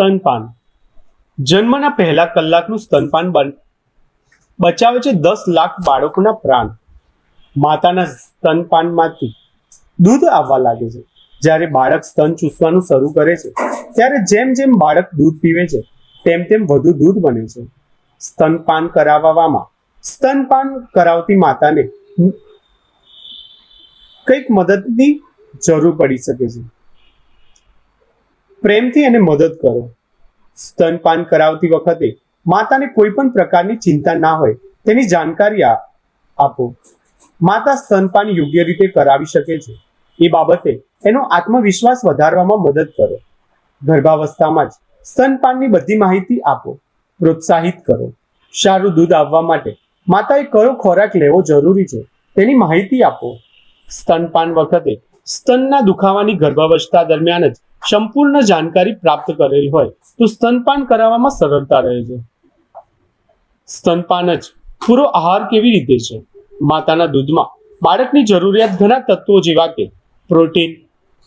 સ્તનપાન. જન્મના પહેલા કલાકનું સ્તનપાન બચાવે છે 10 લાખ બાળકોના પ્રાણ. માતાના સ્તનપાનમાંથી દૂધ આવવા લાગે છે. જ્યારે બાળક સ્તન ચૂસવાનું શરૂ કરે છે ત્યારે જેમ જેમ બાળક દૂધ પીવે છે તેમ તેમ વધુ દૂધ બને છે. સ્તનપાન કરાવવામાં સ્તનપાન કરાવતી માતાને કંઈક મદદની જરૂર પડી શકે છે. પ્રેમથી એને મદદ કરો. સ્તનપાન કરાવતી વખતે માતાને કોઈ પણ પ્રકારની ચિંતા ના હોય તેની જાણકારી આપો. માતા સ્તનપાન યોગ્ય રીતે કરાવી શકે છે એ બાબતે એનો આત્મવિશ્વાસ વધારવામાં મદદ કરો. ગર્ભાવસ્થામાં જ સ્તનપાનની બધી માહિતી આપો. પ્રોત્સાહિત કરો. સારું દૂધ આવવા માટે માતાએ કયો ખોરાક લેવો જરૂરી છે તેની માહિતી આપો. સ્તનપાન વખતે સ્તનના દુખાવાની ગર્ભાવસ્થા દરમિયાન જ સંપૂર્ણ જાણકારી પ્રાપ્ત કરેલ હોય તો સ્તનપાન કરાવવામાં સરળતા રહે છે. સ્તનપાન જ પૂરો આહાર કેવી રીતે છે? માતાના દૂધમાં બાળકની જરૂરિયાત ઘણા તત્વો જેવા કે પ્રોટીન,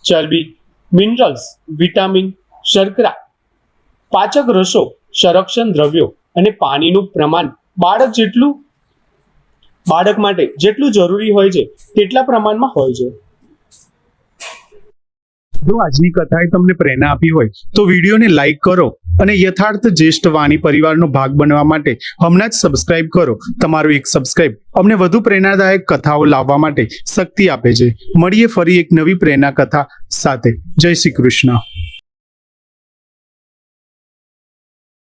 ચરબી, મિનરલ્સ, વિટામિન, શર્કરા, પાચક રસો, સંરક્ષણ દ્રવ્યો અને પાણીનું પ્રમાણ બાળક માટે જેટલું જરૂરી હોય છે તેટલા પ્રમાણમાં હોય છે. જો આજની કથાએ તમને પ્રેરણા આપી હોય તો વિડીયોને લાઈક કરો અને યથાર્થ જ્યેષ્ઠ વાણી પરિવારનો ભાગ બનવા માટે હમણાં જ સબસ્ક્રાઇબ કરો. તમારું એક સબસ્ક્રાઇબ અમને વધુ પ્રેરણાદાયક કથાઓ લાવવા માટે શક્તિ આપે છે. મળીએ ફરી એક નવી પ્રેરણા કથા સાથે. જય શ્રી કૃષ્ણ.